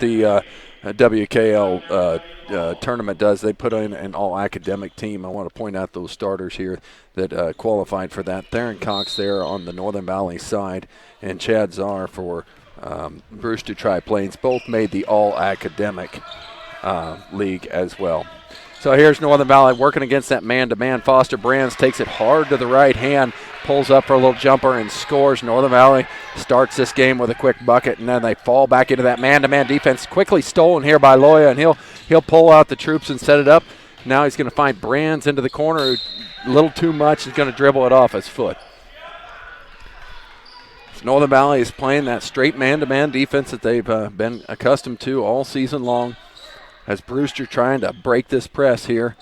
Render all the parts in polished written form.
the WKL tournament does. They put in an all-academic team. I want to point out those starters here that qualified for that. Theron Cox there on the Northern Valley side, and Chad Czar for Brewster Triplains. Both made the all-academic league as well. So here's Northern Valley working against that man-to-man. Foster Brands takes it hard to the right hand, pulls up for a little jumper and scores. Northern Valley starts this game with a quick bucket, and then they fall back into that man-to-man defense. Quickly stolen here by Loya, and he'll pull out the troops and set it up. Now he's going to find Brands into the corner. A little too much. He's going to dribble it off his foot. So Northern Valley is playing that straight man-to-man defense that they've been accustomed to all season long. As Brewster trying to break this press here.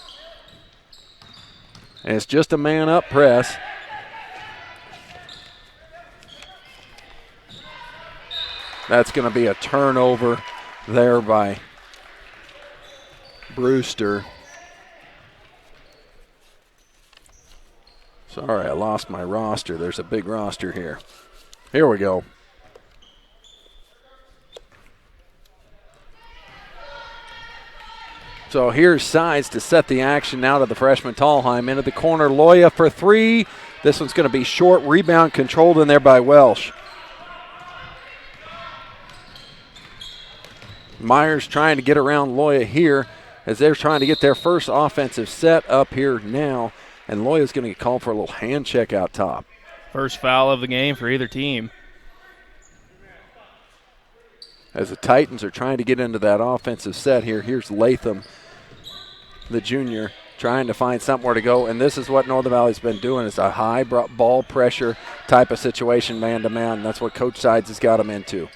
And it's just a man-up press. That's going to be a turnover there by Brewster. Sorry, I lost my roster. There's a big roster here. Here we go. So here's Sides to set the action now to the freshman Tallheim. Into the corner, Loya for three. This one's going to be short. Rebound controlled in there by Welsh. Myers trying to get around Loya here as they're trying to get their first offensive set up here now. And Loya's going to get called for a little hand check out top. First foul of the game for either team. As the Titans are trying to get into that offensive set here, here's Latham, the junior, trying to find somewhere to go. And this is what Northern Valley's been doing. It's a high ball pressure type of situation, man-to-man. That's what Coach Sides has got them into.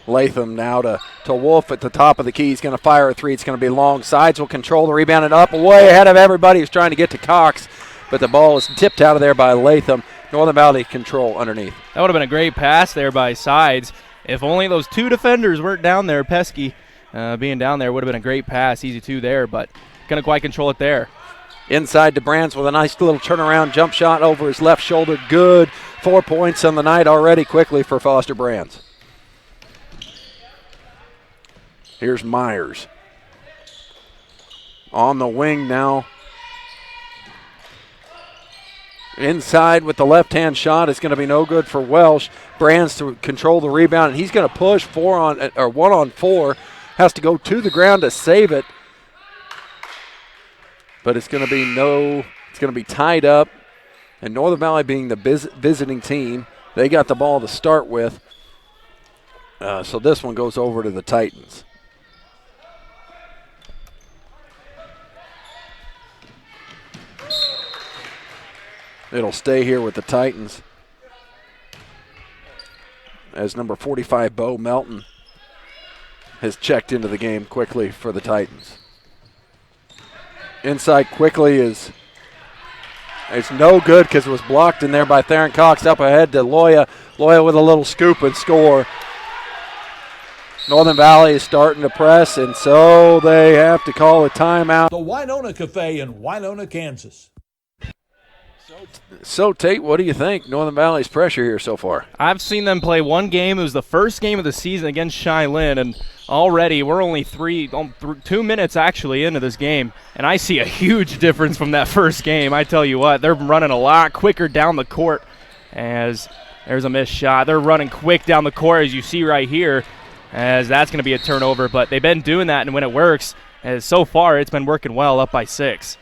Latham now to Wolf at the top of the key. He's going to fire a three. It's going to be long. Sides will control the rebound and up way ahead of everybody who's trying to get to Cox. But the ball is tipped out of there by Latham. Northern Valley control underneath. That would have been a great pass there by Sides. If only those two defenders weren't down there, Pesky being down there would have been a great pass. Easy two there, but couldn't quite control it there. Inside to Brands with a nice little turnaround jump shot over his left shoulder. Good. 4 points on the night already quickly for Foster Brands. Here's Myers. On the wing now. Inside with the left-hand shot is going to be no good for Welsh. Brands to control the rebound, and he's going to push 1-on-4. Has to go to the ground to save it. But it's going to be tied up. And Northern Valley being the visiting team, they got the ball to start with. So this one goes over to the Titans. It'll stay here with the Titans as number 45, Bo Melton, has checked into the game quickly for the Titans. Inside quickly it's no good because it was blocked in there by Theron Cox. Up ahead to Loya. Loya with a little scoop and score. Northern Valley is starting to press, and so they have to call a timeout. The Winona Cafe in Winona, Kansas. So, Tate, what do you think? Northern Valley's pressure here so far. I've seen them play one game. It was the first game of the season against Cheyenne, and already we're only 2 minutes actually into this game, and I see a huge difference from that first game. I tell you what, they're running a lot quicker down the court as there's a missed shot. They're running quick down the court, as you see right here, as that's going to be a turnover, but they've been doing that, and when it works, as so far it's been working well, up by 6.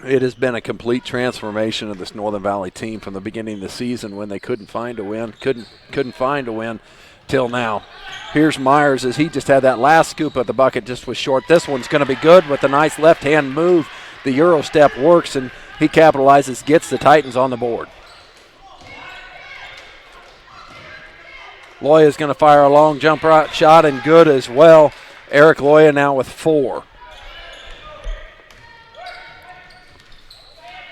It has been a complete transformation of this Northern Valley team from the beginning of the season when they couldn't find a win till now. Here's Myers as he just had that last scoop of the bucket, just was short. This one's going to be good with a nice left-hand move. The Euro step works, and he capitalizes, gets the Titans on the board. Loya's going to fire a long jump shot and good as well. Eric Loya now with 4.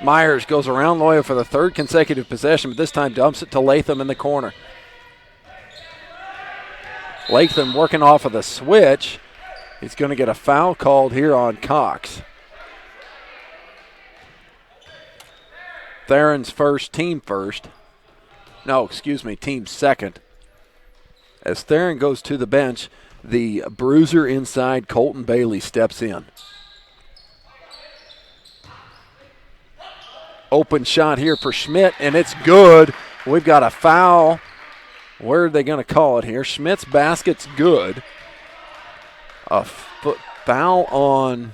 Myers goes around Loya for the third consecutive possession, but this time dumps it to Latham in the corner. Latham working off of the switch. He's going to get a foul called here on Cox. Theron's team second. As Theron goes to the bench, the bruiser inside, Colton Bailey, steps in. Open shot here for Schmidt, and it's good. We've got a foul. Where are they going to call it here? Schmidt's basket's good. A foul on.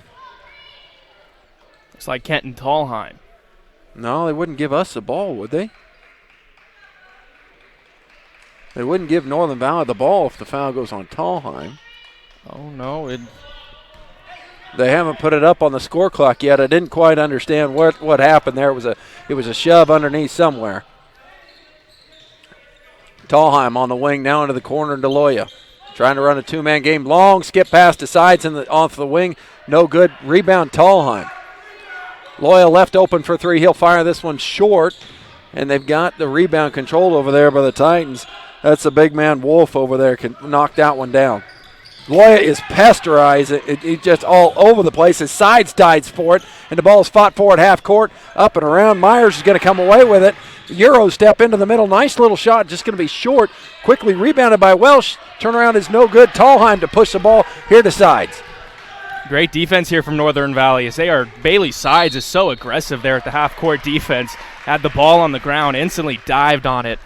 It's like Kenton Tallheim. No, they wouldn't give us the ball, would they? They wouldn't give Northern Valley the ball if the foul goes on Tallheim. Oh, no. They haven't put it up on the score clock yet. I didn't quite understand what happened there. It was a shove underneath somewhere. Tallheim on the wing now into the corner to Loya. Trying to run a two-man game. Long skip pass to sides off the wing. No good. Rebound Tallheim. Loya left open for three. He'll fire this one short. And they've got the rebound control over there by the Titans. That's the big man Wolf over there. Can knock that one down. Loya is pesterized. It just all over the place. His sides dives for it, and the ball is fought for at half court. Up and around. Myers is going to come away with it. Euro step into the middle. Nice little shot. Just going to be short. Quickly rebounded by Welsh. Turnaround is no good. Tallheim to push the ball here to sides. Great defense here from Northern Valley as Bailey Sides is so aggressive there at the half-court defense. Had the ball on the ground, instantly dived on it,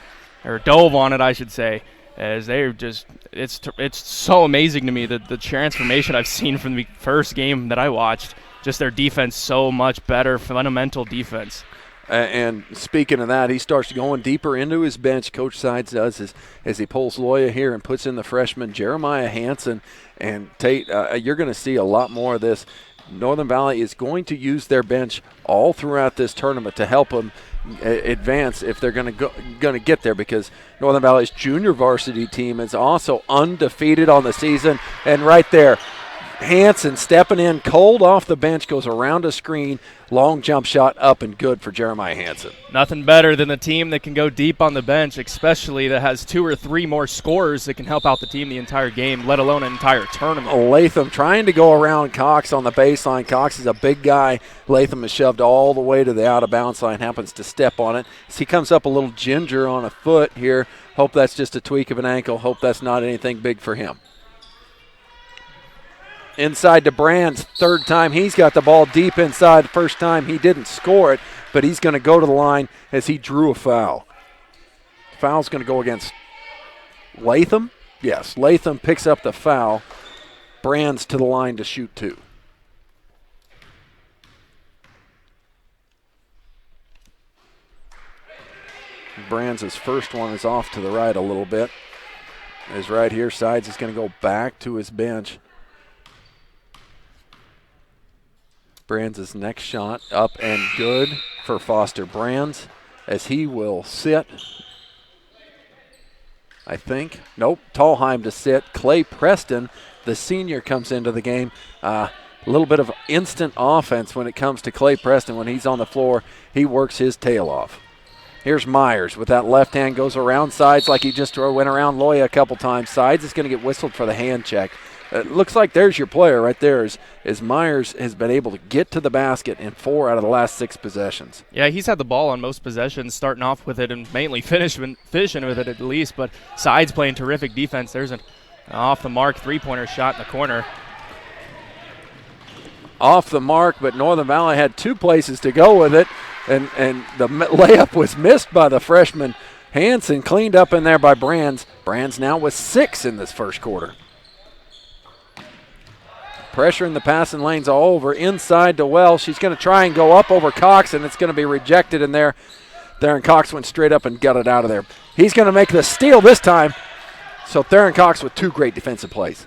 or dove on it, I should say. As they're just, it's so amazing to me that the transformation I've seen from the first game that I watched. Just their defense so much better, fundamental defense. And speaking of that, he starts going deeper into his bench. Coach Sides does as he pulls Loya here and puts in the freshman Jeremiah Hansen and Tate. You're going to see a lot more of this. Northern Valley is going to use their bench all throughout this tournament to help them advance if they're going to get there, because Northern Valley's junior varsity team is also undefeated on the season. And right there, Hansen stepping in cold off the bench, goes around a screen, long jump shot up and good for Jeremiah Hansen. Nothing better than a team that can go deep on the bench, especially that has 2 or 3 more scorers that can help out the team the entire game, let alone an entire tournament. Latham trying to go around Cox on the baseline. Cox is a big guy. Latham is shoved all the way to the out-of-bounds line, happens to step on it. As he comes up a little ginger on a foot here. Hope that's just a tweak of an ankle. Hope that's not anything big for him. Inside to Brands, third time he's got the ball deep inside. First time he didn't score it, but he's going to go to the line as he drew a foul. Foul's going to go against Latham. Yes, Latham picks up the foul. Brands to the line to shoot 2. Brands' first one is off to the right a little bit. Is right here. Sides is going to go back to his bench. Brands' next shot up and good for Foster Brands as he will sit. I think. Nope. Tallheim to sit. Clay Preston, the senior, comes into the game. A little bit of instant offense when it comes to Clay Preston. When he's on the floor, he works his tail off. Here's Myers with that left hand, goes around Sides like he just went around Loya a couple times. Sides is going to get whistled for the hand check. It looks like there's your player right there as Myers has been able to get to the basket in 4 out of the last 6 possessions. Yeah, he's had the ball on most possessions, starting off with it and mainly finishing with it at least, but Sides playing terrific defense. There's an off-the-mark three-pointer shot in the corner. Off the mark, but Northern Valley had 2 places to go with it, and the layup was missed by the freshman Hansen, cleaned up in there by Brands. Brands now with 6 in this first quarter. Pressure in the passing lanes all over. Inside to Wells. She's going to try and go up over Cox, and it's going to be rejected in there. Theron Cox went straight up and got it out of there. He's going to make the steal this time. So Theron Cox with 2 great defensive plays.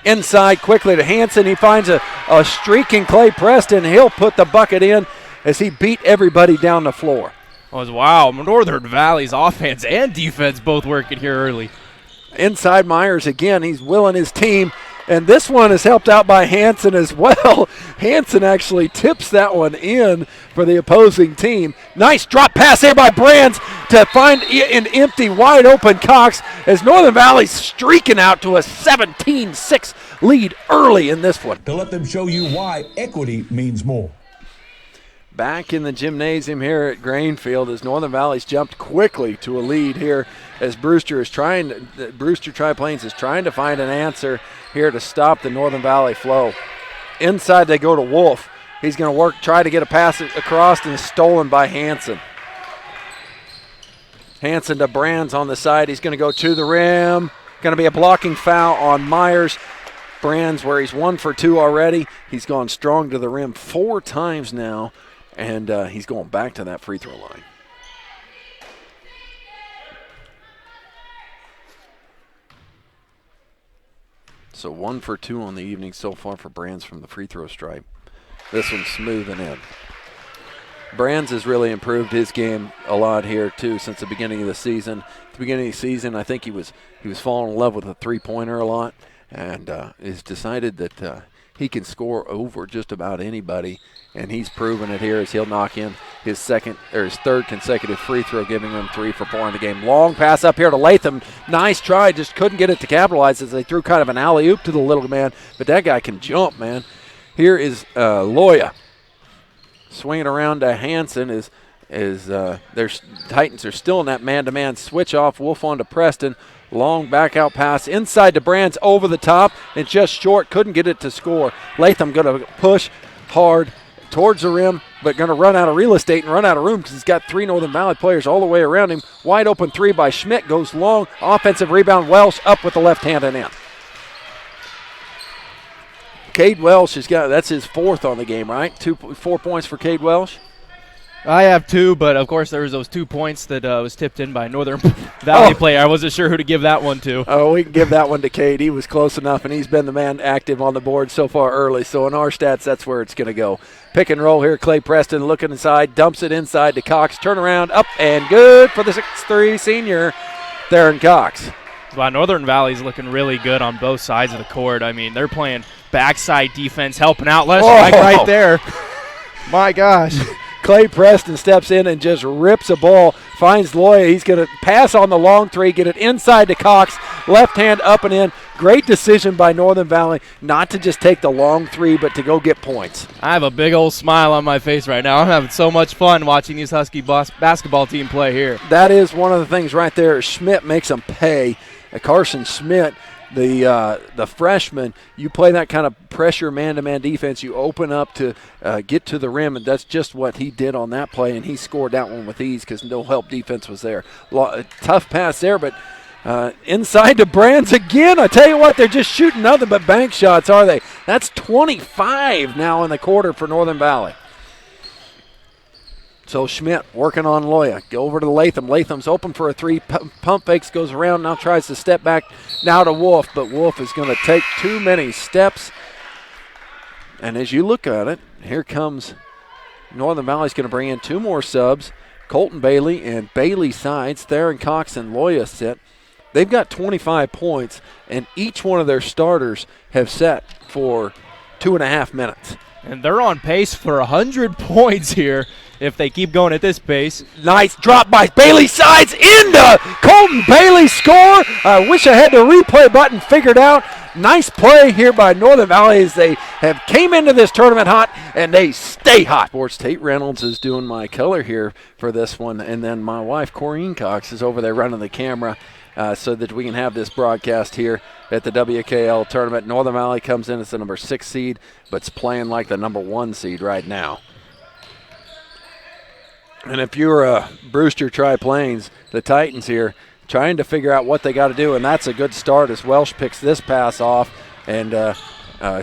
Inside quickly to Hansen. He finds a streaking Clay Preston. He'll put the bucket in as he beat everybody down the floor. Wow, Northern Valley's offense and defense both working here early. Inside Myers again. He's willing his team. And this one is helped out by Hansen as well. Hansen actually tips that one in for the opposing team. Nice drop pass there by Brands to find an empty, wide-open Cox as Northern Valley's streaking out to a 17-6 lead early in this one. To let them show you why equity means more. back in the gymnasium here at Grainfield as Northern Valley's jumped quickly to a lead here as Brewster Triplains is trying to find an answer here to stop the Northern Valley flow. Inside they go to Wolf. He's going to try to get a pass across, and is stolen by Hanson. Hanson to Brands on the side. He's going to go to the rim. Going to be a blocking foul on Myers. Brands, where he's 1 for 2 already. He's gone strong to the rim 4 times now, and he's going back to that free throw line. So 1 for 2 on the evening so far for Brands from the free throw stripe. This one's smooth and in. Brands has really improved his game a lot here too since the beginning of the season. At the beginning of the season, I think he was falling in love with a three-pointer a lot, and has decided that he can score over just about anybody, and he's proven it here as he'll knock in his third consecutive free throw, giving him 3 for 4 in the game. Long pass up here to Latham. Nice try, just couldn't get it to capitalize as they threw kind of an alley-oop to the little man, but that guy can jump, man. Here is Loya. Swinging around to Hanson as their Titans are still in that man-to-man switch off. Wolf on to Preston. Long back out pass inside to Brands over the top and just short. Couldn't get it to score. Latham going to push hard towards the rim, but going to run out of real estate and run out of room because he's got 3 Northern Valley players all the way around him. Wide open 3 by Schmidt goes long. Offensive rebound. Welsh up with the left hand and in. Cade Welsh that's his 4th on the game, right? 4 points for Cade Welsh. I have 2, but of course there was those 2 points that was tipped in by Northern Valley player. I wasn't sure who to give that one to. Oh, we can give that one to Cade. He was close enough, and he's been the man active on the board so far early. So in our stats, that's where it's going to go. Pick and roll here. Clay Preston looking inside, dumps it inside to Cox. Turn around, up and good for the 6'3" senior, Theron Cox. Wow, Northern Valley's looking really good on both sides of the court. I mean, they're playing backside defense, helping out. Let's strike right there. My gosh. Clay Preston steps in and just rips a ball, finds Loya. He's going to pass on the long 3, get it inside to Cox, left hand up and in. Great decision by Northern Valley not to just take the long 3, but to go get points. I have a big old smile on my face right now. I'm having so much fun watching these Husky basketball team play here. That is one of the things right there. Schmidt makes them pay. Carson Schmidt, the freshman, you play that kind of pressure man-to-man defense, you open up to get to the rim, and that's just what he did on that play, and he scored that one with ease because no help defense was there. Tough pass there, but inside to Brands again. I tell you what, they're just shooting nothing but bank shots, are they? That's 25 now in the quarter for Northern Valley. So Schmidt working on Loya. Go over to Latham. Latham's open for a 3. Pump fakes, goes around, now tries to step back now to Wolf, but Wolf is going to take too many steps. And as you look at it, here comes Northern Valley's going to bring in 2 more subs. Colton Bailey and Bailey sides. Theron Cox and Loya sit. They've got 25 points, and each one of their starters have set for 2.5 minutes. And they're on pace for 100 points here if they keep going at this pace. Nice drop by Bailey sides into Colton Bailey score. I wish I had the replay button figured out. Nice play here by Northern Valley as they have came into this tournament hot, and they stay hot. Sports Tate Reynolds is doing my color here for this one, and then my wife, Corrine Cox, is over there running the camera so that we can have this broadcast here at the WKL tournament. Northern Valley comes in as the number 6 seed, but it's playing like the number 1 seed right now. And if you're a Brewster Triplains, the Titans here, trying to figure out what they got to do, and that's a good start as Welsh picks this pass off and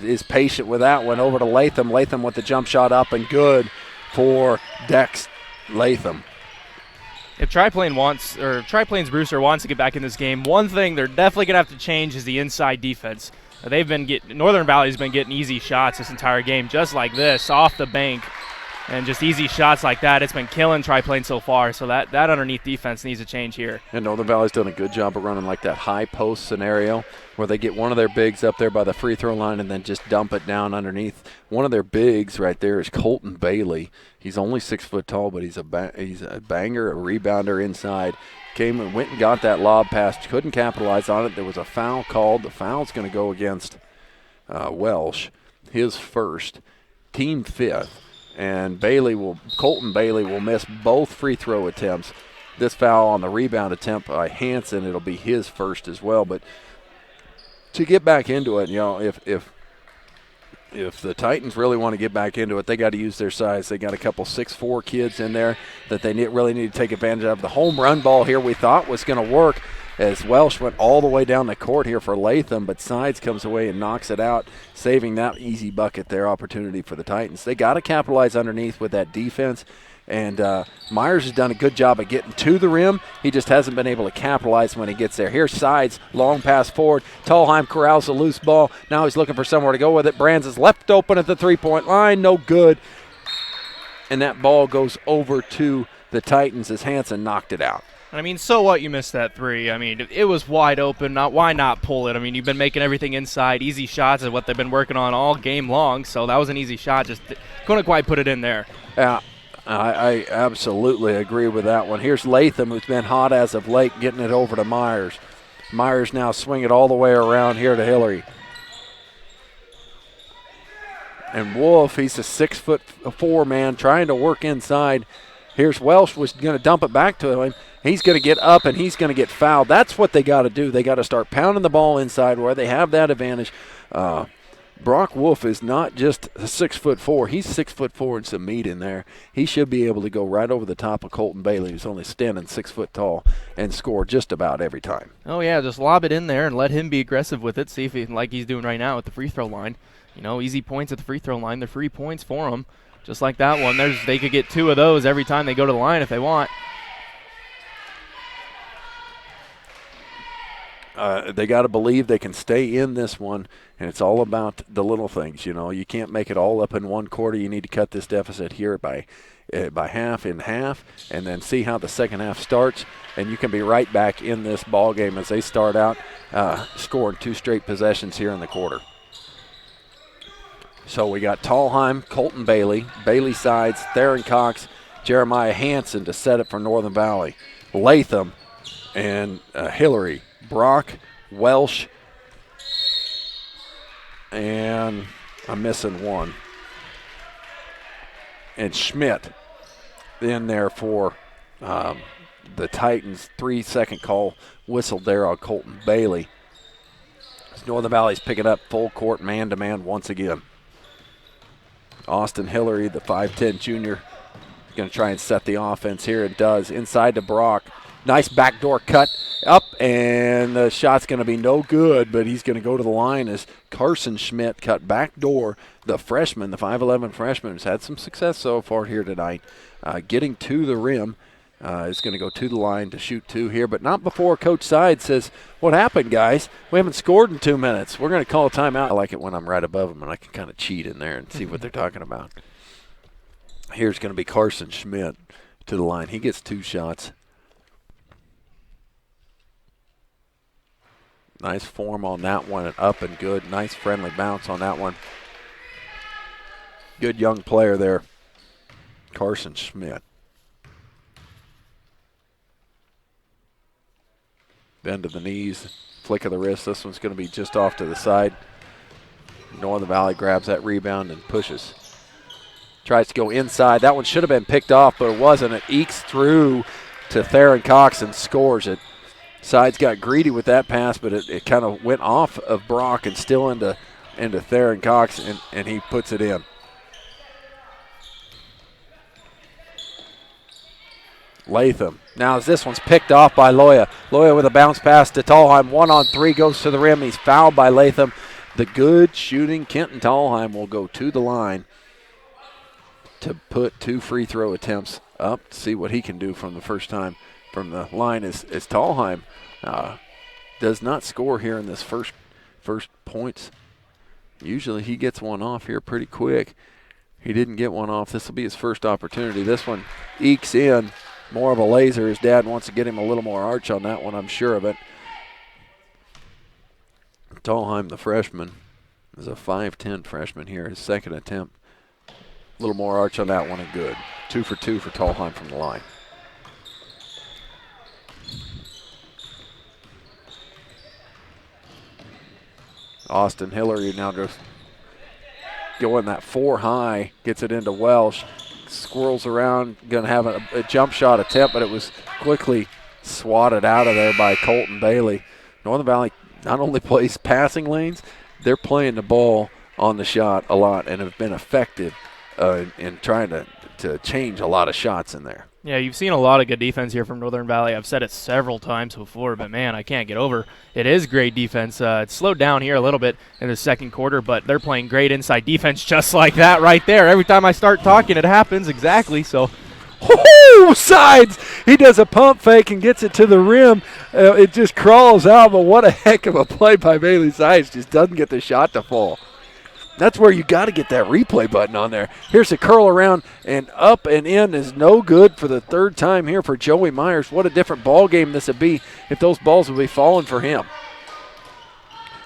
is patient with that one. Over to Latham. Latham with the jump shot up and good for Dex Latham. If Triplains-Brewster wants to get back in this game, one thing they're definitely going to have to change is the inside defense. Northern Valley's been getting easy shots this entire game, just like this, off the bank. And just easy shots like that, it's been killing Triplains so far. So that underneath defense needs to change here. And Northern Valley's done a good job of running like that high post scenario where they get one of their bigs up there by the free throw line and then just dump it down underneath. One of their bigs right there is Colton Bailey. He's only 6 foot tall, but he's a banger, a rebounder inside. Came and went and got that lob pass, couldn't capitalize on it. There was a foul called. The foul's going to go against Welsh, his first, team 5th. And Colton Bailey will miss both free throw attempts. This foul on the rebound attempt by Hansen, it'll be his first as well. But to get back into it, if the Titans really want to get back into it, they got to use their size. They got a couple 6'4" kids in there that they really need to take advantage of. The home run ball here we thought was going to work as Welsh went all the way down the court here for Latham, but Sides comes away and knocks it out, saving that easy bucket there, opportunity for the Titans. They got to capitalize underneath with that defense. And Myers has done a good job of getting to the rim. He just hasn't been able to capitalize when he gets there. Here's Sides, long pass forward. Tallheim corrals the loose ball. Now he's looking for somewhere to go with it. Brands is left open at the three-point line. No good. And that ball goes over to the Titans as Hansen knocked it out. I mean, so what you missed that three? I mean, it was wide open. Why not pull it? I mean, you've been making everything inside. Easy shots is what they've been working on all game long, so that was an easy shot. Just couldn't quite put it in there. Yeah. I absolutely agree with that one. Here's Latham, who's been hot as of late, getting it over to Myers. Myers now swing it all the way around here to Hillary. And Wolf, he's a 6'4" man trying to work inside. Here's Welsh, was going to dump it back to him. He's going to get up and he's going to get fouled. That's what they got to do. They got to start pounding the ball inside where they have that advantage. Brock Wolf is not just 6'4". He's 6'4" and some meat in there. He should be able to go right over the top of Colton Bailey, who's only standing 6 foot tall, and score just about every time. Oh yeah, just lob it in there and let him be aggressive with it. See if he, like he's doing right now at the free throw line. Easy points at the free throw line. They're free points for him, just like that one. They could get 2 of those every time they go to the line if they want. They got to believe they can stay in this one, and it's all about the little things. You can't make it all up in one quarter. You need to cut this deficit here by half in half, and then see how the second half starts, and you can be right back in this ball game as they start out scoring 2 straight possessions here in the quarter. So we got Tallheim, Colton Bailey, Bailey Sides, Theron Cox, Jeremiah Hansen to set it for Northern Valley, Latham, and Hillary, Brock, Welsh, and I'm missing one. And Schmidt in there for the Titans. 3-second call whistled there on Colton Bailey. Northern Valley's picking up full court man-to-man once again. Austin Hillary, the 5'10 junior, is going to try and set the offense here. It does. Inside to Brock. Nice backdoor cut up, and the shot's going to be no good, but he's going to go to the line as Carson Schmidt cut backdoor. The freshman, the 5'11 freshman, has had some success so far here tonight. Getting to the rim. Is going to go to the line to shoot 2 here, but not before Coach Side says, "What happened, guys? We haven't scored in 2 minutes. We're going to call a timeout." I like it when I'm right above them and I can kind of cheat in there and see what they're talking about. Here's going to be Carson Schmidt to the line. He gets 2 shots. Nice form on that one, and up and good. Nice friendly bounce on that one. Good young player there, Carson Schmidt. Bend to the knees, flick of the wrist. This one's going to be just off to the side. Northern Valley grabs that rebound and pushes. Tries to go inside. That one should have been picked off, but it wasn't. It ekes through to Theron Cox and scores it. Sides got greedy with that pass, but it kind of went off of Brock and still into Theron Cox, and he puts it in. Latham. Now as this one's picked off by Loya. Loya with a bounce pass to Tallheim. 1-on-3 goes to the rim. He's fouled by Latham. The good shooting Kenton Tallheim will go to the line to put 2 free throw attempts up to see what he can do from the first time from the line as Tallheim does not score here in this first points. Usually he gets one off here pretty quick. He didn't get one off. This will be his first opportunity. This one ekes in. More of a laser. His dad wants to get him a little more arch on that one, I'm sure of it. Tallheim, the freshman, is a 5'10 freshman here. His second attempt. A little more arch on that one and good. 2 for 2 for Tallheim from the line. Austin Hillary now just going that 4 high, gets it into Welsh, squirrels around, going to have a jump shot attempt, but it was quickly swatted out of there by Colton Bailey. Northern Valley not only plays passing lanes, they're playing the ball on the shot a lot and have been effective in trying to change a lot of shots in there. Yeah, you've seen a lot of good defense here from Northern Valley. I've said it several times before, but, man, I can't get over. It is great defense. It's slowed down here a little bit in the second quarter, but they're playing great inside defense just like that right there. Every time I start talking, it happens exactly. So, Sides! He does a pump fake and gets it to the rim. It just crawls out, but what a heck of a play by Bailey Sides. Just doesn't get the shot to fall. That's where you got to get that replay button on there. Here's a curl around, and up and in is no good for the third time here for Joey Myers. What a different ball game this would be if those balls would be falling for him.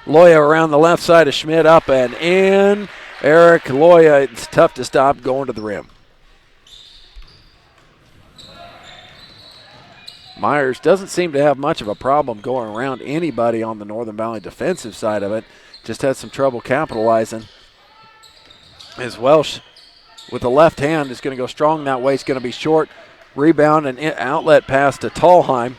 Loya around the left side of Schmidt, up and in. Eric Loya, it's tough to stop going to the rim. Myers doesn't seem to have much of a problem going around anybody on the Northern Valley defensive side of it. Just has some trouble capitalizing. As Welsh with the left hand is going to go strong that way. It's going to be short. Rebound and outlet pass to Tallheim.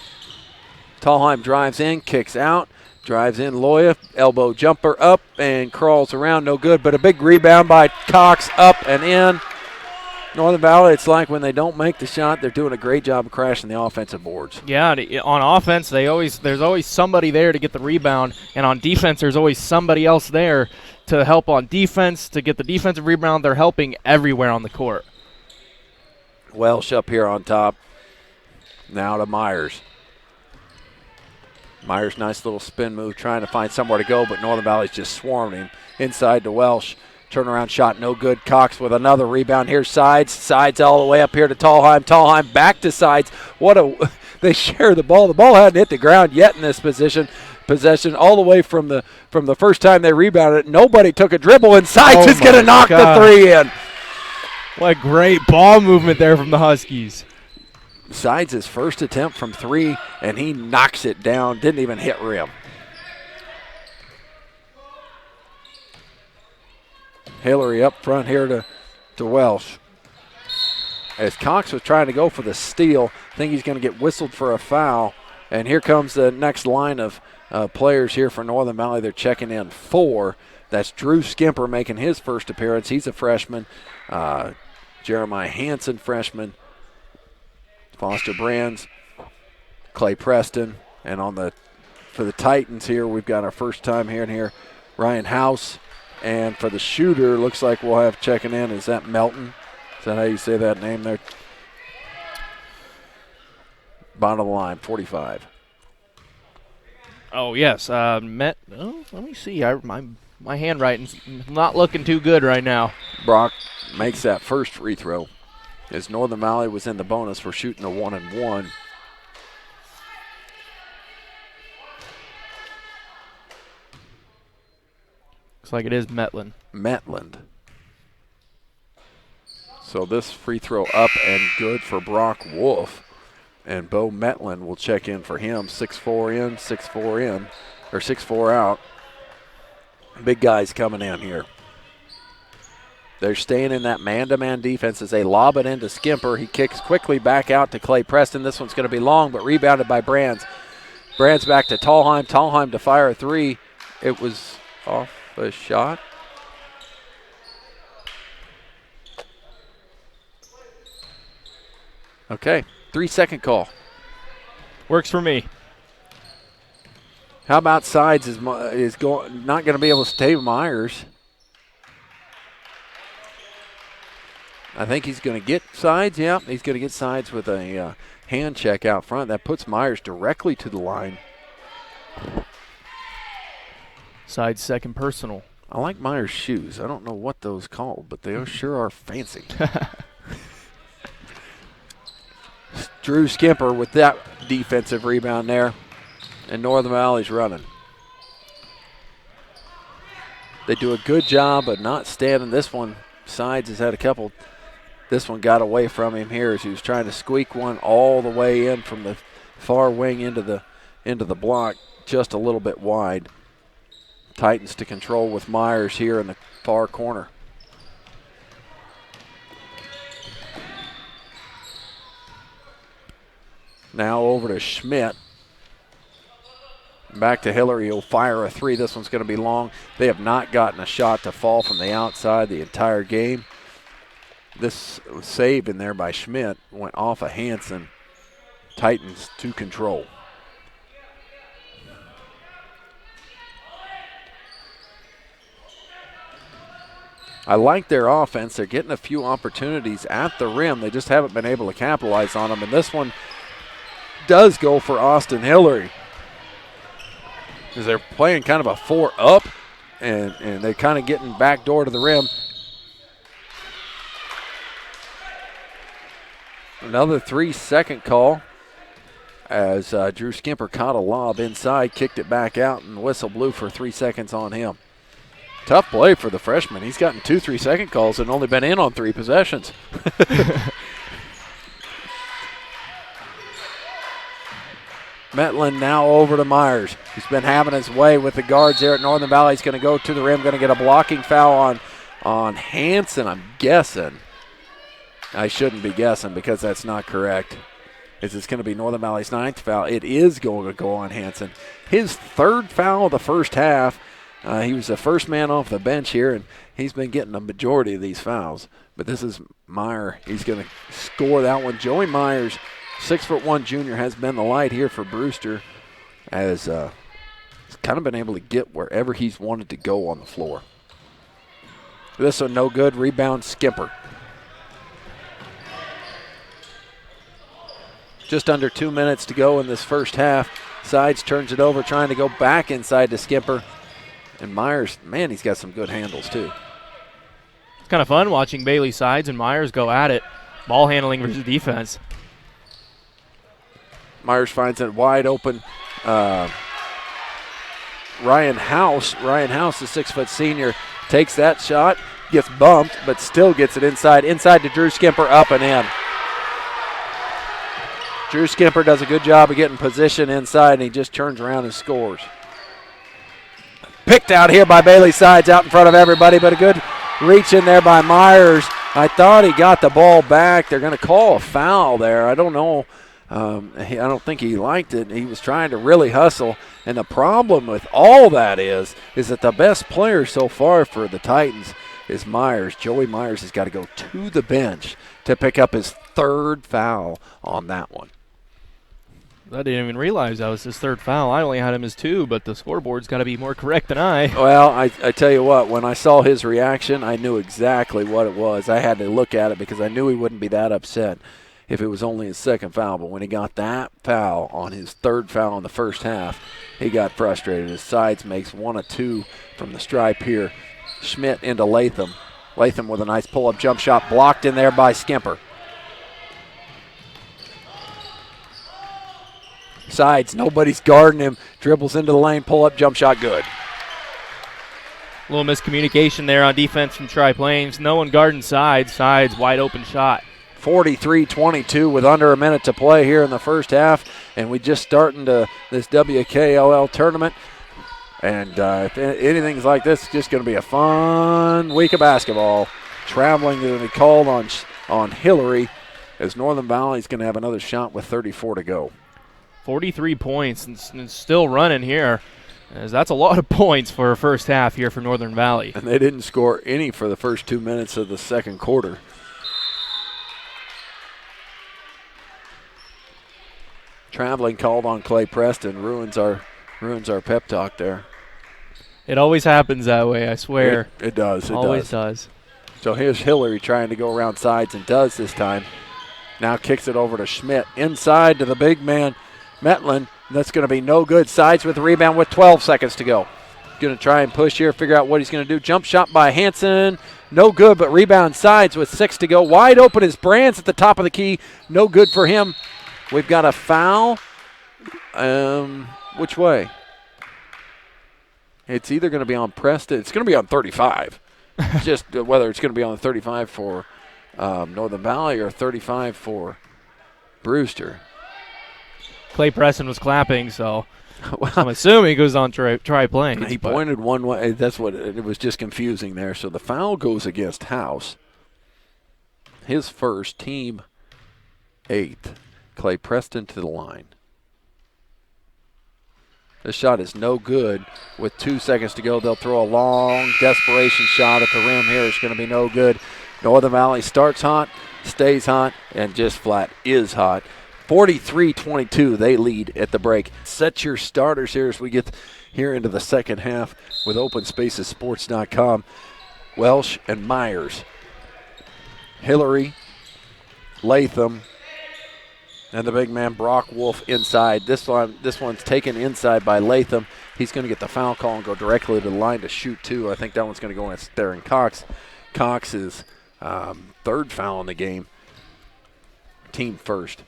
Tallheim drives in, kicks out, drives in Loya. Elbow jumper up and crawls around. No good, but a big rebound by Cox, up and in. Northern Valley, it's like when they don't make the shot, they're doing a great job of crashing the offensive boards. Yeah, on offense, there's always somebody there to get the rebound, and on defense, there's always somebody else there to help on defense, to get the defensive rebound. They're helping everywhere on the court. Welsh up here on top. Now to Myers. Myers, nice little spin move, trying to find somewhere to go, but Northern Valley's just swarming him. Inside to Welsh. Turnaround shot, no good. Cox with another rebound. Here's Sides. Sides all the way up here to Tallheim. Tallheim back to Sides. They share the ball. The ball hadn't hit the ground yet in this possession all the way from the first time they rebounded it. Nobody took a dribble, and Sides is going to knock the three in. What great ball movement there from the Huskies. Sides his first attempt from 3, and he knocks it down. Didn't even hit rim. Hillary up front here to Welsh. As Cox was trying to go for the steal, I think he's going to get whistled for a foul. And here comes the next line of players here for Northern Valley. They're checking in 4. That's Drew Skimper making his first appearance. He's a freshman. Jeremiah Hansen, freshman. Foster Brands, Clay Preston. And for the Titans here, we've got our first time here, Ryan House. And for the shooter, looks like we'll have checking in. Is that Melton? Is that how you say that name there? Bottom of the line, 45. Oh, yes. Let me see. My handwriting's not looking too good right now. Brock makes that first free throw. As Northern Valley was in the bonus for shooting a 1-and-1. Looks like it is Metland. So this free throw up and good for Brock Wolf. And Bo Metland will check in for him. 6'4 in, 6'4 in, or 6'4 out. Big guys coming in here. They're staying in that man-to-man defense as they lob it into Skimper. He kicks quickly back out to Clay Preston. This one's going to be long, but rebounded by Brands. Brands back to Tallheim. Tallheim to fire a 3. It was off a shot. Okay, 3-second call. Works for me. How about Sides is not going to be able to stay Myers? I think he's going to get Sides. Yeah, he's going to get Sides with a hand check out front. That puts Myers directly to the line. Sides second personal. I like Myers' shoes. I don't know what those called, but they sure are fancy. Drew Skimper with that defensive rebound there. And Northern Valley's running. They do a good job of not standing. This one, Sides has had a couple. This one got away from him here as he was trying to squeak one all the way in from the far wing into the block, just a little bit wide. Titans to control with Myers here in the far corner. Now over to Schmidt. Back to Hillary. He'll fire a three. This one's going to be long. They have not gotten a shot to fall from the outside the entire game. This save in there by Schmidt went off of Hansen. Titans to control. I like their offense. They're getting a few opportunities at the rim. They just haven't been able to capitalize on them. And this one does go for Austin Hillary, because they're playing kind of a 4-up, and they're kind of getting back door to the rim. Another 3-second call as Drew Skimper caught a lob inside, kicked it back out, and the whistle blew for 3 seconds on him. Tough play for the freshman. He's gotten 2 3-second calls and only been in on 3 possessions. Metlin now over to Myers. He's been having his way with the guards there at Northern Valley. He's going to go to the rim, going to get a blocking foul on Hansen, I'm guessing. I shouldn't be guessing because that's not correct. It's going to be Northern Valley's 9th foul. It is going to go on Hansen. His 3rd foul of the first half. He was the first man off the bench here, and he's been getting a majority of these fouls. But this is Meyer. He's going to score that one. Joey Myers, 6'1" junior, has been the light here for Brewster, as he's kind of been able to get wherever he's wanted to go on the floor. This one no good. Rebound Skimper. Just under 2 minutes to go in this first half. Sides turns it over, trying to go back inside to Skimper. And Myers, man, he's got some good handles too. It's kind of fun watching Bailey Sides and Myers go at it. Ball handling versus defense. Myers finds it wide open. Ryan House, the 6-foot senior, takes that shot, gets bumped, but still gets it inside to Drew Skimper, up and in. Drew Skimper does a good job of getting position inside, and he just turns around and scores. Picked out here by Bailey Sides out in front of everybody, but a good reach in there by Myers. I thought he got the ball back. They're going to call a foul there. I don't know. I don't think he liked it. He was trying to really hustle. And the problem with all that is that the best player so far for the Titans is Myers. Joey Myers has got to go to the bench to pick up his 3rd foul on that one. I didn't even realize that was his 3rd foul. I only had him as 2, but the scoreboard's got to be more correct than I. Well, I tell you what, when I saw his reaction, I knew exactly what it was. I had to look at it because I knew he wouldn't be that upset if it was only his 2nd foul. But when he got that foul on his 3rd foul in the first half, he got frustrated. His Sides makes 1 of 2 from the stripe here. Schmidt into Latham. Latham with a nice pull-up jump shot, blocked in there by Skimper. Sides, nobody's guarding him. Dribbles into the lane, pull-up jump shot, good. A little miscommunication there on defense from Triplains. No one guarding Sides. Sides, wide open shot. 43-22 with under a minute to play here in the first half, and we just starting to this WKLL tournament. And if anything's like this, it's just going to be a fun week of basketball. Traveling to be called on Hillary, as Northern Valley's going to have another shot with 34 to go. 43 points and still running here, as that's a lot of points for a first half here for Northern Valley. And they didn't score any for the first 2 minutes of the second quarter. Traveling called on Clay Preston, ruins our pep talk there. It always happens that way, I swear. It does. It always does. So here's Hillary trying to go around Sides, and does this time. Now kicks it over to Schmidt. Inside to the big man, Metlin. That's going to be no good. Sides with the rebound with 12 seconds to go. Going to try and push here, figure out what he's going to do. Jump shot by Hansen. No good, but rebound Sides with 6 to go. Wide open is Brands at the top of the key. No good for him. We've got a foul. Which way? It's either going to be on Preston. It's going to be on 35. Just whether it's going to be on the 35 for Northern Valley or 35 for Brewster. Clay Preston was clapping, so I'm assuming it goes on Triplains. He pointed one way. That's what it was, just confusing there. So the foul goes against House. His first, team 8th. Clay Preston to the line. This shot is no good. With 2 seconds to go, they'll throw a long desperation shot at the rim here. It's going to be no good. Northern Valley starts hot, stays hot, and just flat is hot. 43-22, they lead at the break. Set your starters here as we get here into the second half with OpenSpacesSports.com. Welsh and Myers. Hillary, Latham, and the big man Brock Wolf inside. This one's taken inside by Latham. He's going to get the foul call and go directly to the line to shoot two. I think that one's going to go against Theron Cox. Cox's third foul in the game. Team first.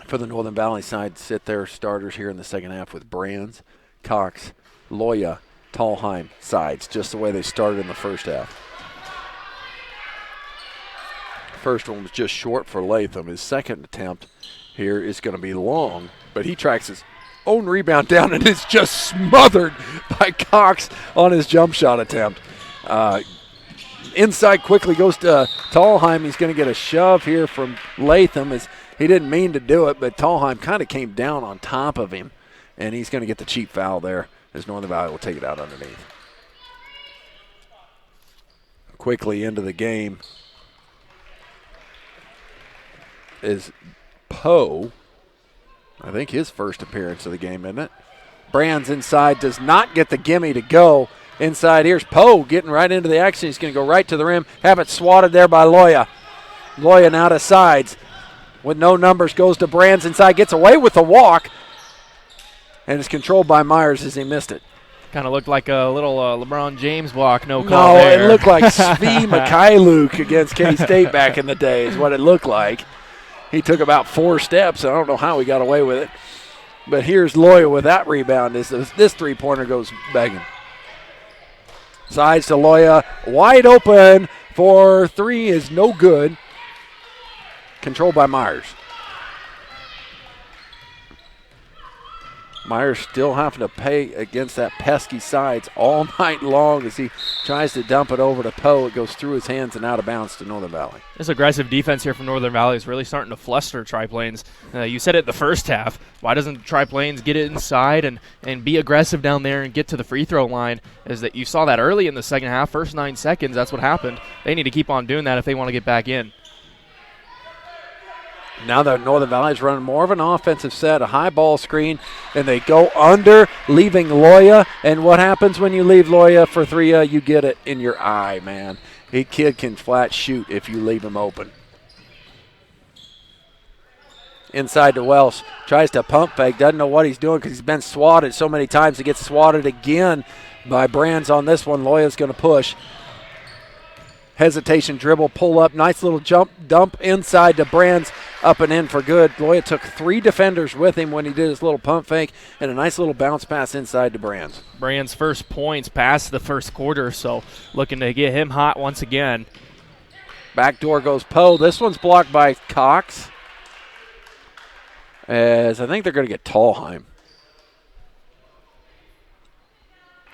For the Northern Valley side, sit their starters here in the second half with Brands, Cox, Loya, Tallheim sides, just the way they started in the first half. First one was just short for Latham. His second attempt here is going to be long, but he tracks his own rebound down and is just smothered by Cox on his jump shot attempt. Inside quickly goes to Tallheim. He's going to get a shove here from Latham. As he didn't mean to do it, but Tallheim kind of came down on top of him, and he's going to get the cheap foul there as Northern Valley will take it out underneath. Quickly into the game is Poe. I think his first appearance of the game, isn't it? Brands inside, does not get the gimme to go. Inside, here's Poe getting right into the action. He's going to go right to the rim, have it swatted there by Loya. Loya now to sides with no numbers, goes to Brands inside, gets away with the walk, and is controlled by Myers as he missed it. Kind of looked like a little LeBron James block, no call No, there. it looked like Svi Mikhailuk against K-State back in the day is what it looked like. He took about 4 steps. I don't know how he got away with it. But here's Loya with that rebound. This three-pointer goes begging. Sides to Loya. Wide open for three is no good. Controlled by Myers. Myers still having to pay against that pesky sides all night long as he tries to dump it over to Poe. It goes through his hands and out of bounds to Northern Valley. This aggressive defense here from Northern Valley is really starting to fluster Triplains. You said it the first half. Why doesn't Triplains get it inside and be aggressive down there and get to the free throw line? Is that you saw that early in the second half, first 9 seconds, that's what happened. They need to keep on doing that if they want to get back in. Now that Northern Valley is running more of an offensive set, a high ball screen, and they go under, leaving Loya. And what happens when you leave Loya for three? You get it in your eye, man. A kid can flat shoot if you leave him open. Inside to Welsh. Tries to pump fake. Doesn't know what he's doing because he's been swatted so many times. He gets swatted again by Brands on this one. Loya's going to push. Hesitation, dribble, pull up. Nice little dump inside to Brands. Up and in for good. Loya took 3 defenders with him when he did his little pump fake, and a nice little bounce pass inside to Brands. Brands' first points past the first quarter, so looking to get him hot once again. Back door goes Poe. This one's blocked by Cox, as I think they're going to get Tallheim.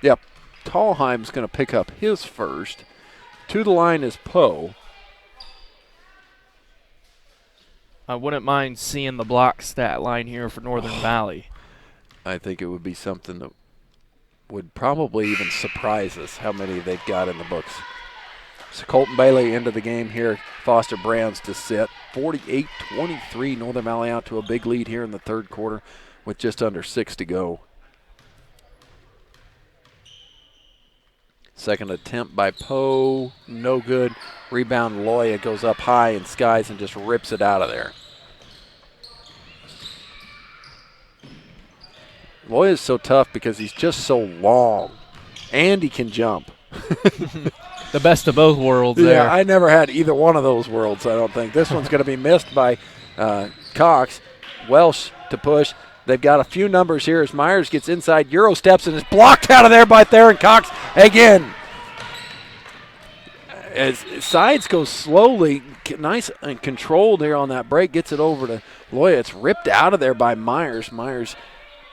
Yep, Tallheim's going to pick up his first. To the line is Poe. I wouldn't mind seeing the block stat line here for Northern Valley. I think it would be something that would probably even surprise us how many they've got in the books. So Colton Bailey into the game here. Foster Brands to sit. 48-23, Northern Valley out to a big lead here in the third quarter with just under 6 to go. Second attempt by Poe, no good. Rebound Loya goes up high in skies and just rips it out of there. Loya's so tough because he's just so long, and he can jump. The best of both worlds there. Yeah, I never had either one of those worlds, I don't think. This one's going to be missed by Cox. Welsh to push. They've got a few numbers here as Myers gets inside, Euro steps, and is blocked out of there by Theron Cox again. As sides go slowly, nice and controlled here on that break, gets it over to Loya. It's ripped out of there by Myers. Myers,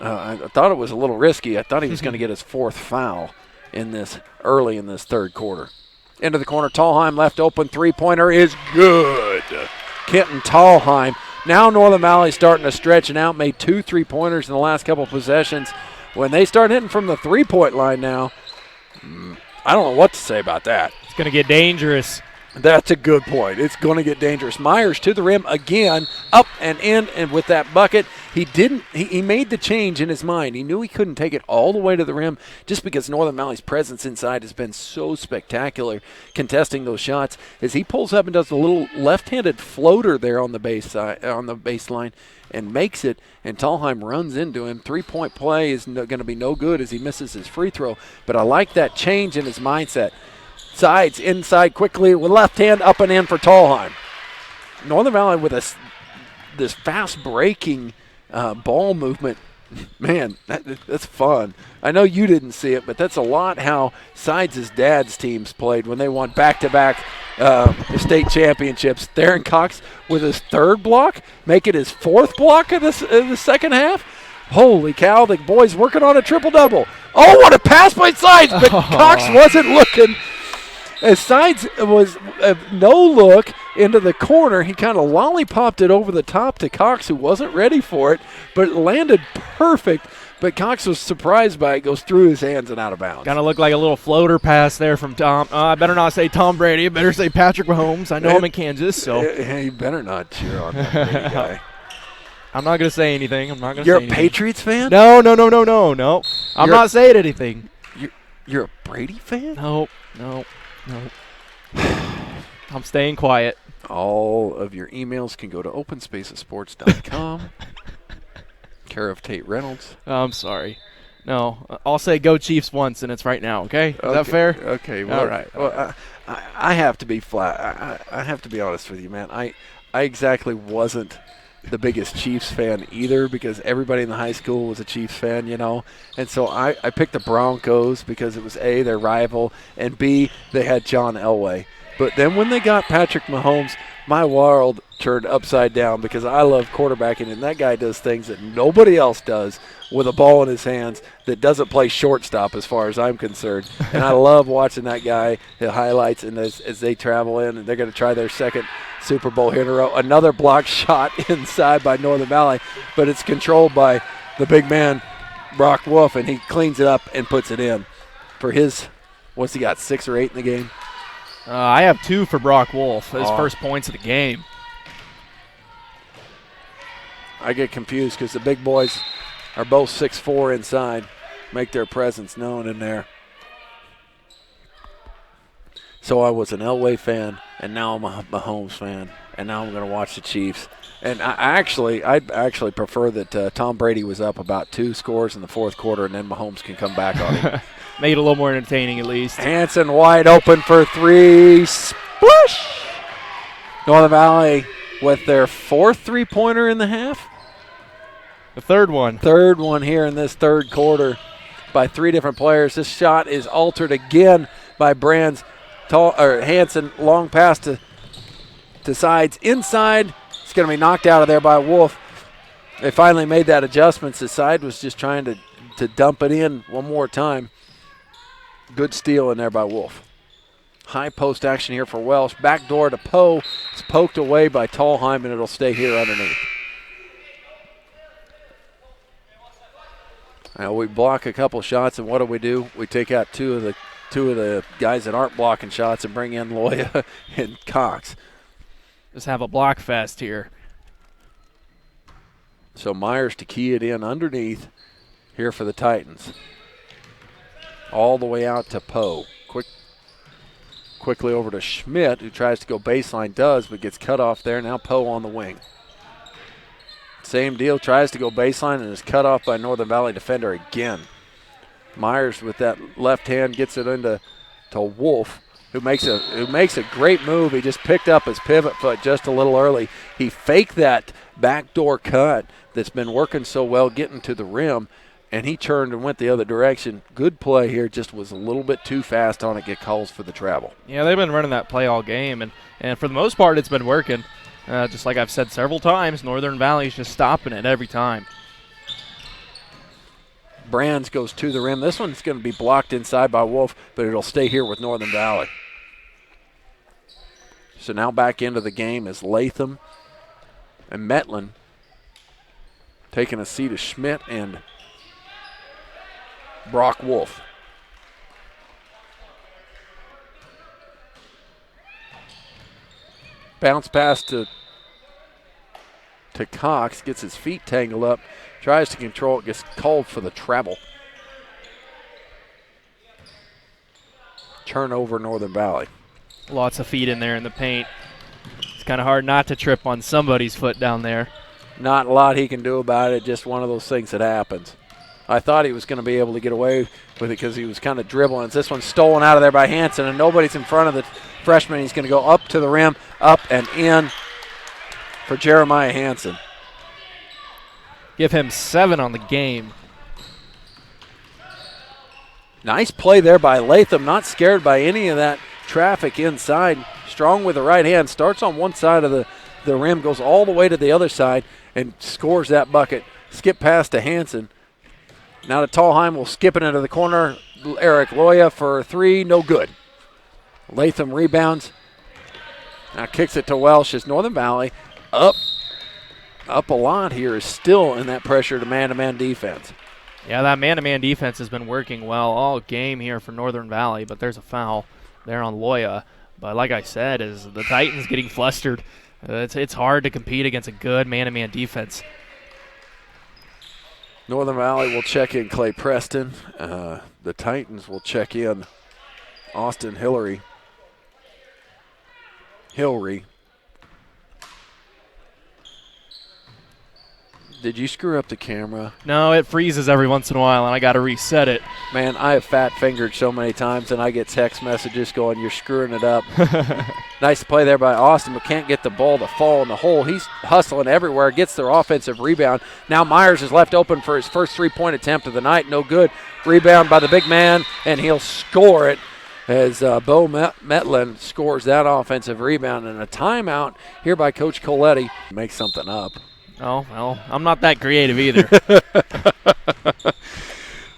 I thought it was a little risky. I thought he was going to get his 4th foul early in this third quarter. Into the corner, Tallheim left open, three-pointer is good. Kenton Tallheim Now Northern Valley starting to stretch and out, made 2 3-pointers in the last couple possessions. When they start hitting from the 3-point line now, I don't know what to say about that. It's going to get dangerous. That's a good point. It's going to get dangerous. Myers to the rim again, up and in, and with that bucket, he made the change in his mind. He knew he couldn't take it all the way to the rim just because Northern Valley's presence inside has been so spectacular contesting those shots. As he pulls up and does a little left-handed floater there on the baseline and makes it, and Thalheim runs into him. 3-point play is going to be no good as he misses his free throw, but I like that change in his mindset. Sides inside quickly with left hand up and in for Thalheim. Northern Valley with this fast breaking ball movement. Man, that's fun. I know you didn't see it, but that's a lot how Sides' dad's teams played when they won back-to-back state championships. Theron Cox with his 3rd block, make it his 4th block of the second half. Holy cow, the boys working on a triple-double. Oh, what a pass by Sides, but Cox wasn't looking. As Sides was no look into the corner, he kind of lollipopped it over the top to Cox, who wasn't ready for it, but it landed perfect. But Cox was surprised by it, goes through his hands and out of bounds. Kind of looked like a little floater pass there from Tom. I better not say Tom Brady. I better say Patrick Mahomes. I know I'm in Kansas, so. You better not cheer on that Brady guy. I'm not going to say anything. You're a Patriots fan? No. I'm not saying anything. You're a Brady fan? No. I'm staying quiet. All of your emails can go to openspacessports.com. Care of Tate Reynolds. I'm sorry. No, I'll say go Chiefs once, and it's right now, okay? Is that fair? Okay. Well, all right. Well, I have to be flat. I have to be honest with you, man. I exactly wasn't the biggest Chiefs fan either because everybody in the high school was a Chiefs fan, you know. And so I picked the Broncos because it was A, their rival, and B, they had John Elway. But then when they got Patrick Mahomes, my world turned upside down because I love quarterbacking, and that guy does things that nobody else does with a ball in his hands that doesn't play shortstop as far as I'm concerned. And I love watching that guy, the highlights, and as they travel in, and they're going to try their second Super Bowl hit in a row. Another block shot inside by Northern Valley, but it's controlled by the big man, Brock Wolf, and he cleans it up and puts it in for his, what's he got, 6 or 8 in the game? I have 2 for Brock Wolf, his first points of the game. I get confused because the big boys are both 6'4" inside, make their presence known in there. So I was an Elway fan, and now I'm a Mahomes fan, and now I'm going to watch the Chiefs. And I'd actually prefer that Tom Brady was up about 2 scores in the fourth quarter, and then Mahomes can come back on him. Made it a little more entertaining at least. Hanson wide open for 3. Splash! Northern Valley with their 4th 3-pointer in the half. The third one. Third one here in this third quarter by 3 different players. This shot is altered again by Hanson. Long pass to Sides. Inside. It's going to be knocked out of there by Wolf. They finally made that adjustment. The side was just trying to dump it in one more time. Good steal in there by Wolf. High post action here for Welsh. Back door to Poe. It's poked away by Thalheim, and it'll stay here underneath. Now we block a couple shots, and what do? We take out two of the guys that aren't blocking shots and bring in Loya and Cox. Just have a block fest here. So Myers to key it in underneath here for the Titans. All the way out to Poe. Quickly over to Schmidt, who tries to go baseline, but gets cut off there. Now Poe on the wing. Same deal, tries to go baseline and is cut off by Northern Valley defender again. Myers with that left hand gets it into Wolf, who makes a great move. He just picked up his pivot foot just a little early. He faked that backdoor cut that's been working so well getting to the rim, and he turned and went the other direction. Good play here, just was a little bit too fast on it, get calls for the travel. Yeah, they've been running that play all game, and for the most part it's been working. Just like I've said several times, Northern Valley's just stopping it every time. Brands goes to the rim. This one's going to be blocked inside by Wolf, but it'll stay here with Northern Valley. So now back into the game is Latham And Metlin taking a seat of Schmidt and Brock Wolf. Bounce pass to Cox, gets his feet tangled up, tries to control it, gets called for the travel. Turnover, Northern Valley. Lots of feet in there in the paint. It's kind of hard not to trip on somebody's foot down there. Not a lot he can do about it, just one of those things that happens. I thought he was going to be able to get away with it because he was kind of dribbling. This one's stolen out of there by Hanson, and nobody's in front of the freshman. He's going to go up to the rim, up and in for Jeremiah Hanson. Give him 7 on the game. Nice play there by Latham, not scared by any of that traffic inside. Strong with the right hand, starts on one side of the rim, goes all the way to the other side, and scores that bucket. Skip pass to Hanson. Now to Tallheim will skip it into the corner. Eric Loya for 3, no good. Latham rebounds. Now kicks it to Welsh as Northern Valley up a lot here, is still in that pressure to man-to-man defense. Yeah, that man-to-man defense has been working well all game here for Northern Valley, but there's a foul there on Loya. But like I said, is the Titans getting flustered. It's hard to compete against a good man-to-man defense. Northern Valley will check in Clay Preston. The Titans will check in Austin Hillary. Did you screw up the camera? No, it freezes every once in a while, and I got to reset it. Man, I have fat-fingered so many times, and I get text messages going, you're screwing it up. Nice play there by Austin, but can't get the ball to fall in the hole. He's hustling everywhere, gets their offensive rebound. Now Myers is left open for his first three-point attempt of the night. No good. Rebound by the big man, and he'll score it as Bo Metlin scores that offensive rebound. And a timeout here by Coach Coletti. Make something up. Oh, well, I'm not that creative either.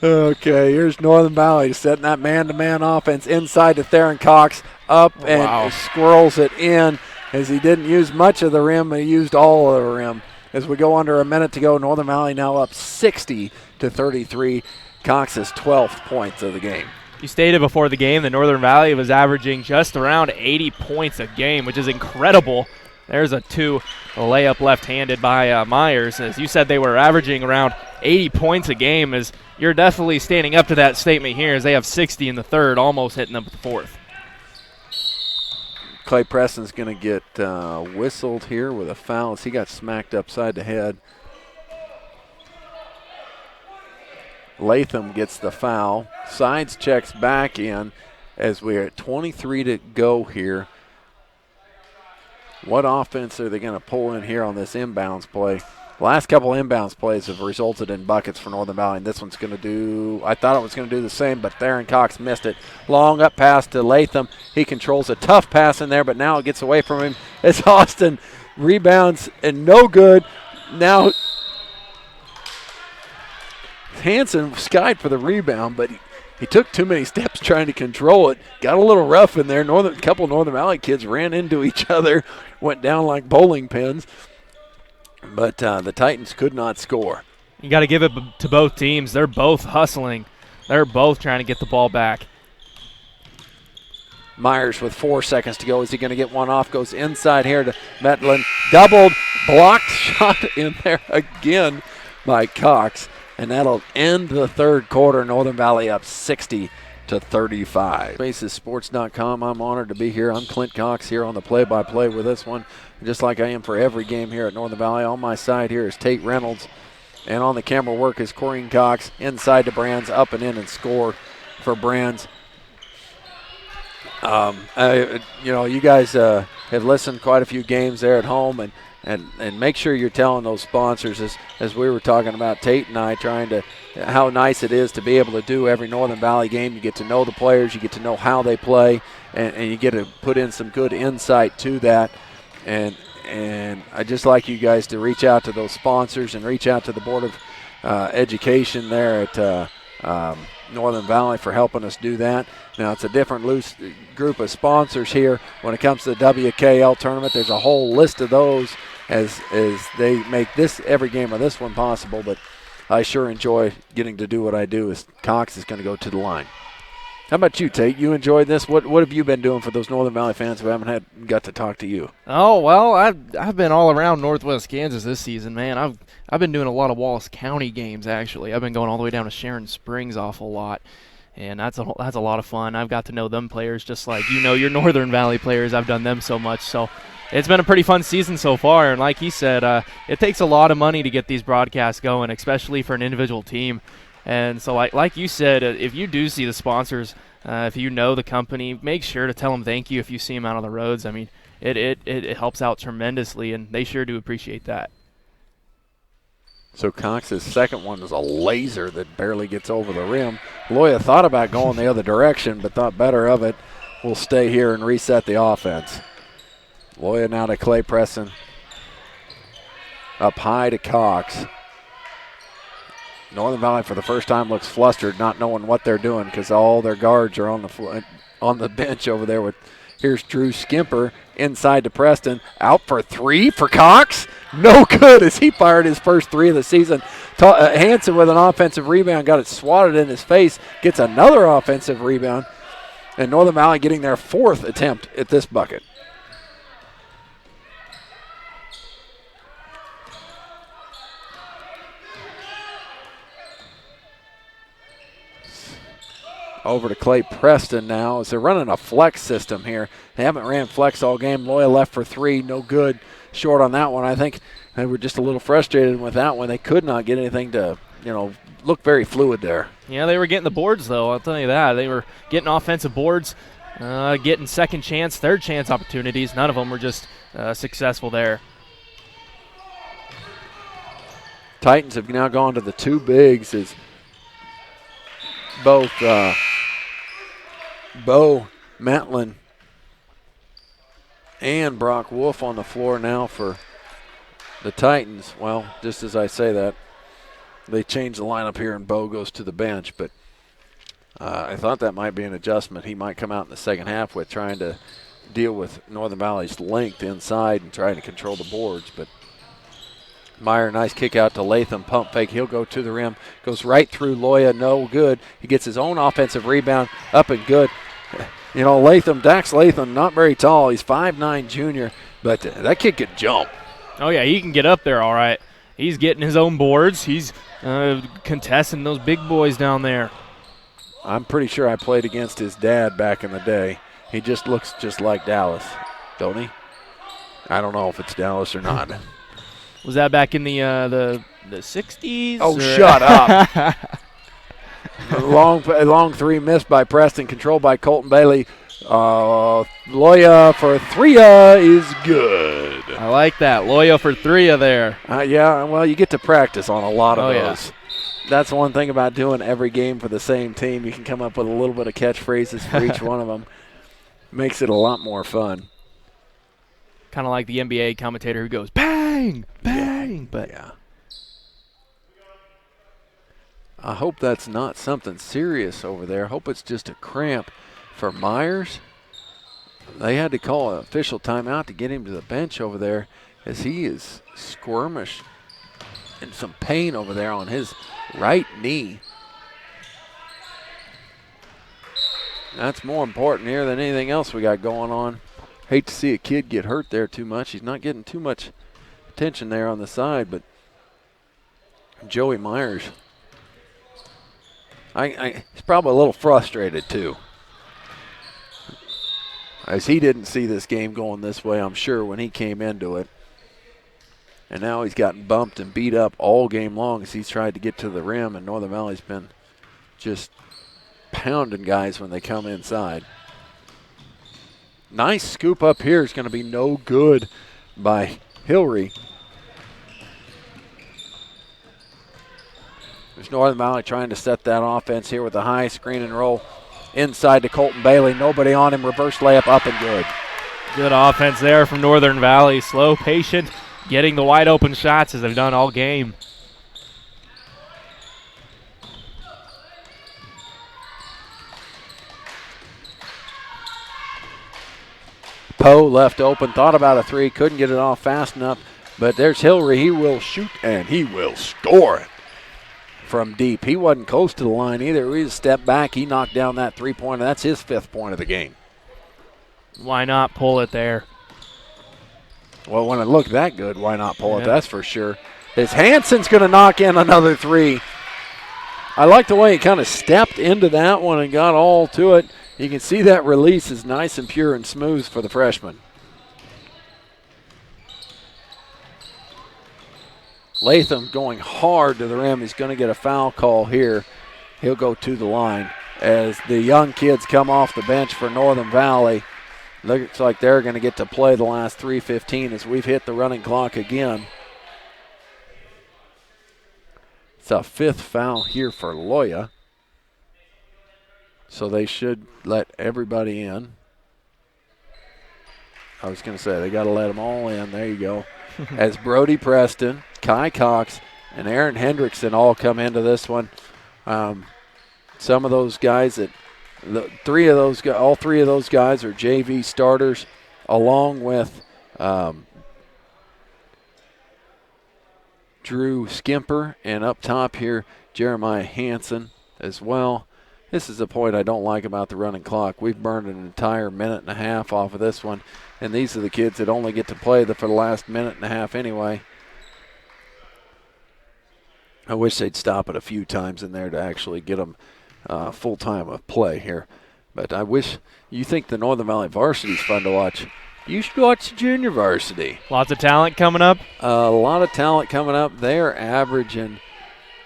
Okay, here's Northern Valley setting that man-to-man offense inside to Theron Cox. Up and squirrels it in as he didn't use much of the rim, but he used all of the rim. As we go under a minute to go, Northern Valley now up 60-33. Cox's 12th points of the game. You stated before the game that Northern Valley was averaging just around 80 points a game, which is incredible. There's a layup left-handed by Myers. As you said, they were averaging around 80 points a game. As you're definitely standing up to that statement here, as they have 60 in the third, almost hitting them with the fourth. Clay Preston's going to get whistled here with a foul as he got smacked upside the head. Latham gets the foul. Sides checks back in as we're at 23 to go here. What offense are they going to pull in here on this inbounds play? The last couple inbounds plays have resulted in buckets for Northern Valley, and this one's going to do, I thought it was going to do the same, but Theron Cox missed it. Long up pass to Latham. He controls a tough pass in there, but now it gets away from him as Austin rebounds and no good. Now Hanson skied for the rebound, but he took too many steps trying to control it. Got a little rough in there. A couple Northern Valley kids ran into each other, went down like bowling pins. But the Titans could not score. You got to give it to both teams. They're both hustling. They're both trying to get the ball back. Myers with 4 seconds to go. Is he going to get one off? Goes inside here to Metlin. Doubled, blocked shot in there again by Cox. And that'll end the third quarter. Northern Valley up 60-35. SpacesSports.com. I'm honored to be here. I'm Clint Cox here on the play-by-play with this one, just like I am for every game here at Northern Valley. On my side here is Tate Reynolds, and on the camera work is Corrine Cox. Inside to Brands, up and in and score for Brands. You guys have listened quite a few games there at home, and make sure you're telling those sponsors, as we were talking about, Tate and I, how nice it is to be able to do every Northern Valley game. You get to know the players, you get to know how they play, and you get to put in some good insight to that. And I just like you guys to reach out to those sponsors and reach out to the Board of Education there at Northern Valley for helping us do that. Now, it's a different loose group of sponsors here when it comes to the WKL tournament. There's a whole list of those as they make this every game of this one possible, but I sure enjoy getting to do what I do as Cox is going to go to the line. How about you, Tate? You enjoyed this? What have you been doing for those Northern Valley fans who haven't got to talk to you? Oh, well, I've been all around Northwest Kansas this season, man. I've been doing a lot of Wallace County games, actually. I've been going all the way down to Sharon Springs awful lot, and that's a lot of fun. I've got to know them players just like your Northern Valley players. I've done them so much, so it's been a pretty fun season so far. And like he said, it takes a lot of money to get these broadcasts going, especially for an individual team. And so like you said, if you do see the sponsors, if you know the company, make sure to tell them thank you if you see them out on the roads. I mean, it helps out tremendously, and they sure do appreciate that. So Cox's second one is a laser that barely gets over the rim. Loya thought about going the other direction, but thought better of it. We'll stay here and reset the offense. Loya now to Clay Preston. Up high to Cox. Northern Valley for the first time looks flustered, not knowing what they're doing because all their guards are on the bench over there. Here's Drew Skimper inside to Preston. Out for three for Cox. No good as he fired his first three of the season. Hanson with an offensive rebound, got it swatted in his face, gets another offensive rebound, and Northern Valley getting their fourth attempt at this bucket. Over to Clay Preston now as they're running a flex system here. They haven't ran flex all game. Loya left for three, no good. Short on that one. I think they were just a little frustrated with that one. They could not get anything to, look very fluid there. Yeah, they were getting the boards, though. I'll tell you that. They were getting offensive boards, getting second chance, third chance opportunities. None of them were just successful there. Titans have now gone to the two bigs as both Bo Matlin and Brock Wolf on the floor now for the Titans. Well, just as I say that, they changed the lineup here and Bo goes to the bench, but I thought that might be an adjustment. He might come out in the second half with trying to deal with Northern Valley's length inside and trying to control the boards, but Meyer, nice kick out to Latham, pump fake. He'll go to the rim, goes right through Loya, no good. He gets his own offensive rebound, up and good. Dax Latham, not very tall. He's 5'9" junior, but that kid could jump. Oh, yeah, he can get up there all right. He's getting his own boards. He's contesting those big boys down there. I'm pretty sure I played against his dad back in the day. He just looks just like Dallas, don't he? I don't know if it's Dallas or not. Was that back in the 60s? Oh, shut up. long three missed by Preston, controlled by Colton Bailey. Loya for three is good. I like that. Loya for three there. Yeah, well, you get to practice on a lot of those. Yeah. That's one thing about doing every game for the same team. You can come up with a little bit of catchphrases for each one of them. Makes it a lot more fun. Kind of like the NBA commentator who goes, bang, bang. Yeah. But yeah. I hope that's not something serious over there. I hope it's just a cramp for Myers. They had to call an official timeout to get him to the bench over there as he is squirmish and some pain over there on his right knee. That's more important here than anything else we got going on. Hate to see a kid get hurt there too much. He's not getting too much attention there on the side, but Joey Myers, he's probably a little frustrated too, as he didn't see this game going this way, I'm sure, when he came into it. And now he's gotten bumped and beat up all game long as he's tried to get to the rim, and Northern Valley's been just pounding guys when they come inside. Nice scoop up here is going to be no good by Hillary. There's Northern Valley trying to set that offense here with a high screen and roll inside to Colton Bailey. Nobody on him. Reverse layup up and good. Good offense there from Northern Valley. Slow, patient, getting the wide open shots as they've done all game. Poe left open, thought about a three, couldn't get it off fast enough. But there's Hillary. He will shoot, and he will score it from deep. He wasn't close to the line either. He just stepped back. He knocked down that three-pointer. That's his 5th point of the game. Why not pull it there? Well, when it looked that good, why not pull it? That's for sure. As Hanson's going to knock in another 3. I like the way he kind of stepped into that one and got all to it. You can see that release is nice and pure and smooth for the freshman. Latham going hard to the rim. He's going to get a foul call here. He'll go to the line as the young kids come off the bench for Northern Valley. Looks like they're going to get to play the last 3:15 as we've hit the running clock again. It's a 5th foul here for Loya. So they should let everybody in. I was going to say, they got to let them all in. There you go. As Brody Preston, Kai Cox, and Aaron Hendrickson all come into this one. Some of those guys all 3 of those guys are JV starters, along with Drew Skimper, and up top here, Jeremiah Hansen as well. This is the point I don't like about the running clock. We've burned an entire minute and a half off of this one, and these are the kids that only get to play for the last minute and a half anyway. I wish they'd stop it a few times in there to actually get them full time of play here. But I wish, you think the Northern Valley varsity is fun to watch. You should watch the junior varsity. Lots of talent coming up. A lot of talent coming up. They're averaging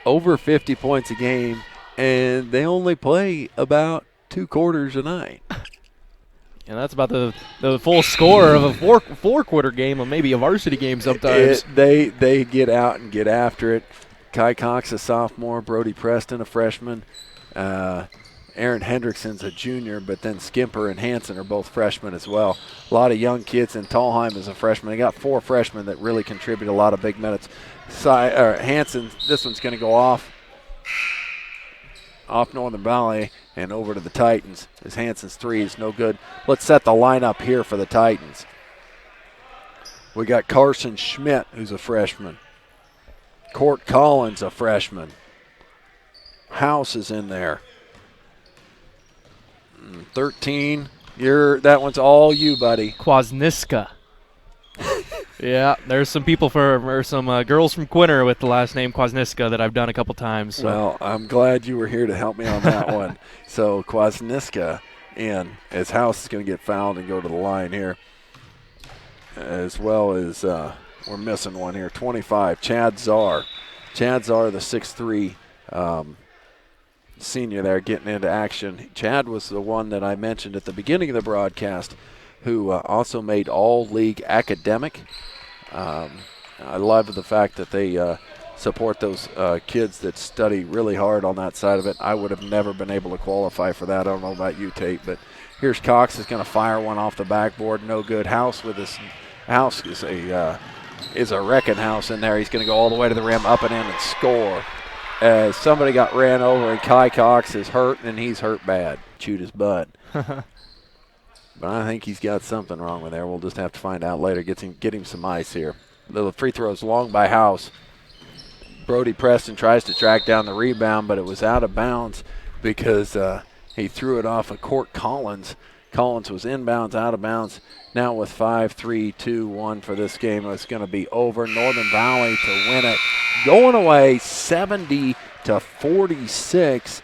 over 50 points a game, and they only play about 2 quarters a night. And that's about the full score of a four-quarter game, or maybe a varsity game sometimes. They get out and get after it. Kai Cox, a sophomore. Brody Preston, a freshman. Aaron Hendrickson's a junior, but then Skimper and Hansen are both freshmen as well. A lot of young kids, and Tallheim is a freshman. They got 4 freshmen that really contribute a lot of big minutes. Hansen, this one's going to go off Northern Valley and over to the Titans. As Hansen's 3 is no good. Let's set the lineup here for the Titans. We got Carson Schmidt, who's a freshman. Court Collins, a freshman. House is in there. 13. That one's all you, buddy. Kwasniska. Yeah, there's some people some girls from Quinter with the last name Kwasniska that I've done a couple times. So. Well, I'm glad you were here to help me on that one. So Kwasniska in, as House is going to get fouled and go to the line here. As well as we're missing one here. 25, Chad Czar. Chad Czar, the 6'3", senior there, getting into action. Chad was the one that I mentioned at the beginning of the broadcast who also made all-league academic. I love the fact that they support those kids that study really hard on that side of it. I would have never been able to qualify for that. I don't know about you, Tate, but here's Cox is going to fire one off the backboard. No good. House with his House is a wrecking house in there. He's going to go all the way to the rim, up and in, and score. As somebody got ran over, and Kai Cox is hurt, and he's hurt bad. Chewed his butt. But I think he's got something wrong with there. We'll just have to find out later. Get him some ice here. Little free throws long by House. Brody Preston tries to track down the rebound, but it was out of bounds because he threw it off of Court Collins. Collins was inbounds, out of bounds. Now with 5, 3, 2, 1 for this game, it's going to be over. Northern Valley to win it. Going away 70-46